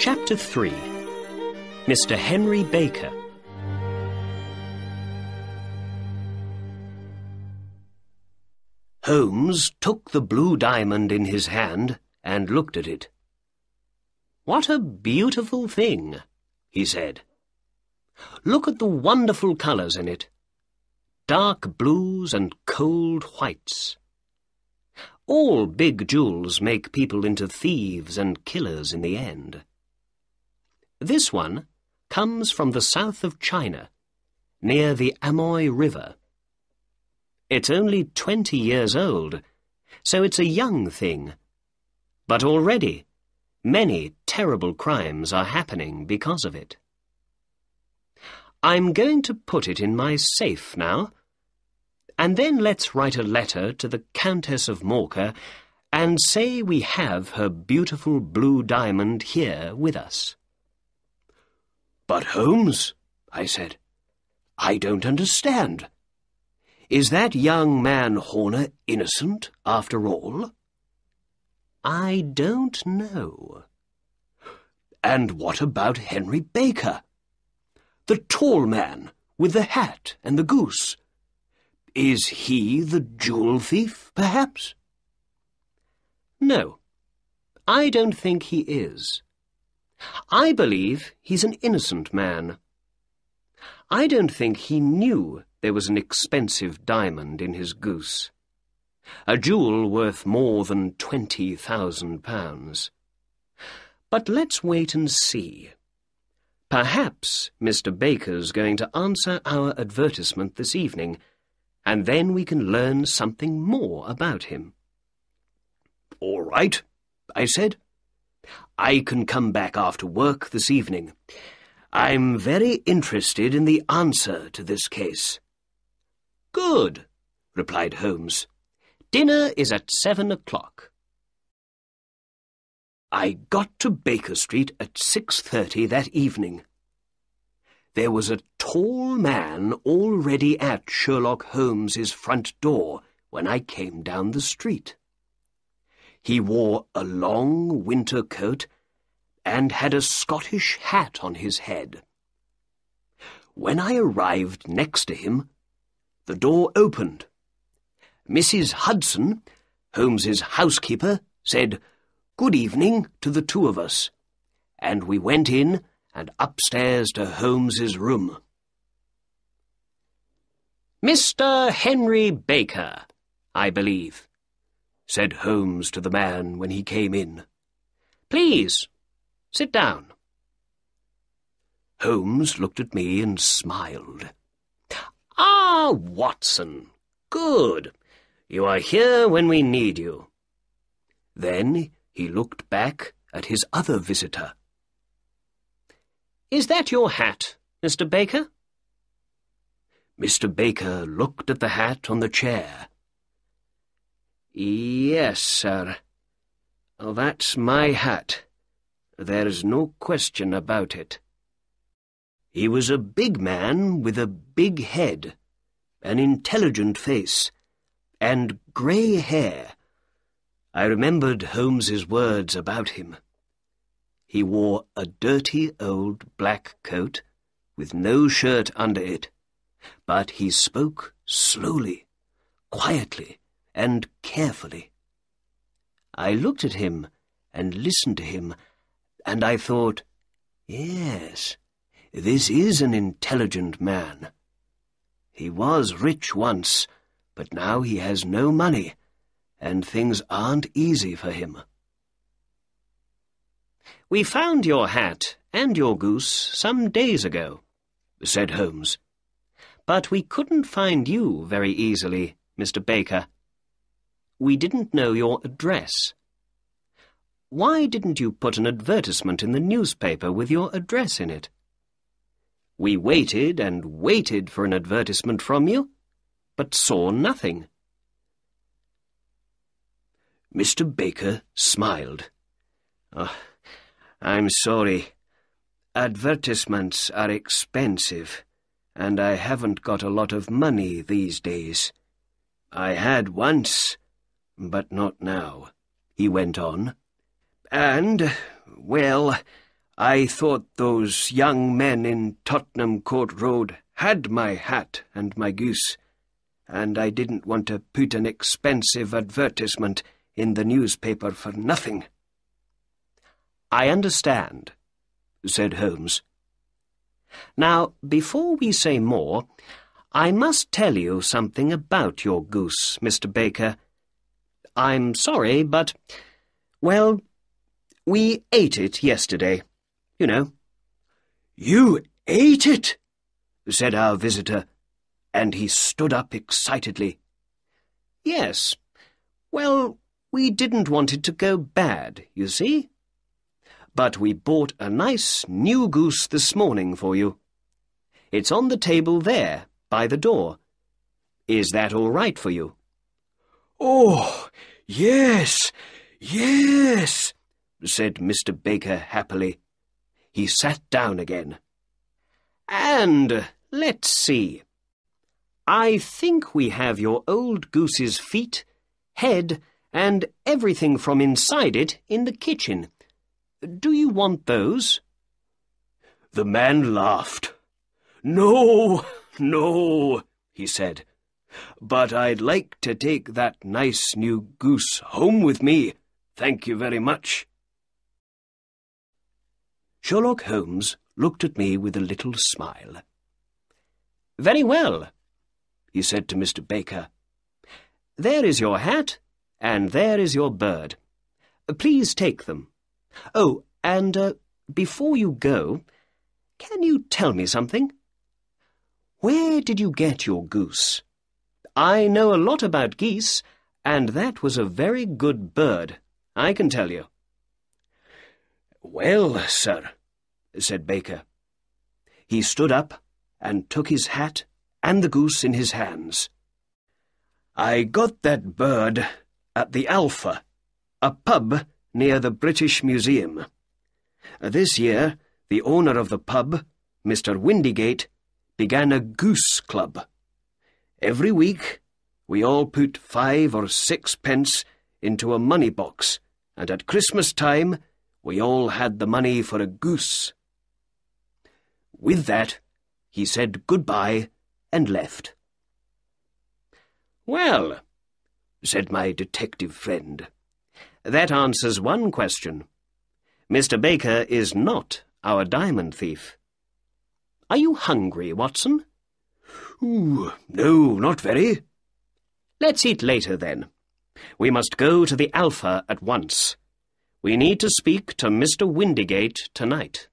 Chapter 3. Mr. Henry Baker. Holmes took the blue diamond in his hand and looked at it. "What a beautiful thing," he said. "Look at the wonderful colours in it. Dark blues and cold whites. All big jewels make people into thieves and killers in the end. This one comes from the south of China, near the Amoy River. It's only 20 years old, so it's a young thing. But already, many terrible crimes are happening because of it. I'm going to put it in my safe now, and then let's write a letter to the Countess of Morcar and say we have her beautiful blue diamond here with us." "But Holmes," I said, "I don't understand. Is that young man Horner innocent after all?" "I don't know." "And what about Henry Baker? The tall man with the hat and the goose? Is he the jewel thief, perhaps?" "No, I don't think he is. I believe he's an innocent man. I don't think he knew there was an expensive diamond in his goose, a jewel worth more than £20,000. But let's wait and see. Perhaps Mr. Baker's going to answer our advertisement this evening, and then we can learn something more about him." "All right," I said. "I can come back after work this evening. I'm very interested in the answer to this case." "Good," replied Holmes. "Dinner is at 7 o'clock. I got to Baker Street at 6:30 that evening. There was a tall man already at Sherlock Holmes's front door when I came down the street. He wore a long winter coat and had a Scottish hat on his head. When I arrived next to him, the door opened. Mrs. Hudson, Holmes's housekeeper, said, 'Good evening' to the two of us, and we went in and upstairs to Holmes's room. "Mr. Henry Baker, I believe," said Holmes to the man when he came in. "Please, sit down." Holmes looked at me and smiled. "Ah, Watson, good. You are here when we need you." Then he looked back at his other visitor. "Is that your hat, Mr. Baker?" Mr. Baker looked at the hat on the chair. "Yes, sir. That's my hat. There's no question about it." He was a big man with a big head, an intelligent face, and grey hair. I remembered Holmes's words about him. He wore a dirty old black coat, with no shirt under it, but he spoke slowly, quietly, and carefully. I looked at him and listened to him, and I thought, yes, this is an intelligent man. He was rich once, but now he has no money, and things aren't easy for him. "We found your hat and your goose some days ago," said Holmes. "But we couldn't find you very easily, Mr. Baker. We didn't know your address. Why didn't you put an advertisement in the newspaper with your address in it? We waited and waited for an advertisement from you, but saw nothing." Mr. Baker smiled. "Oh, I'm sorry. Advertisements are expensive, and I haven't got a lot of money these days. I had once, but not now," he went on. "And, well, I thought those young men in Tottenham Court Road had my hat and my goose, and I didn't want to put an expensive advertisement in the newspaper for nothing." "I understand," said Holmes. "Now, before we say more, I must tell you something about your goose, Mr. Baker. I'm sorry, but, well, we ate it yesterday, you know." "You ate it?" said our visitor, and he stood up excitedly. "Yes. Well, we didn't want it to go bad, you see. But we bought a nice new goose this morning for you. It's on the table there, by the door. Is that all right for you?" "Oh, yes, yes," said Mr. Baker happily. He sat down again. "And let's see. I think we have your old goose's feet, head, and everything from inside it in the kitchen. Do you want those?" The man laughed. "No, no," he said. "But I'd like to take that nice new goose home with me. Thank you very much." Sherlock Holmes looked at me with a little smile. "Very well," he said to Mr. Baker. "There is your hat, and there is your bird. Please take them. Oh, and before you go, can you tell me something? Where did you get your goose? I know a lot about geese, and that was a very good bird, I can tell you." "Well, sir," said Baker. He stood up and took his hat and the goose in his hands. "I got that bird at the Alpha, a pub near the British Museum. This year, the owner of the pub, Mr. Windigate, began a goose club. Every week, we all put 5 or 6 pence into a money box, and at Christmas time, we all had the money for a goose." With that, he said goodbye and left. "Well," said my detective friend, "that answers one question. Mr. Baker is not our diamond thief. Are you hungry, Watson?" "Ooh, no, not very." "Let's eat later, then. We must go to the Alpha at once. We need to speak to Mr. Windigate tonight."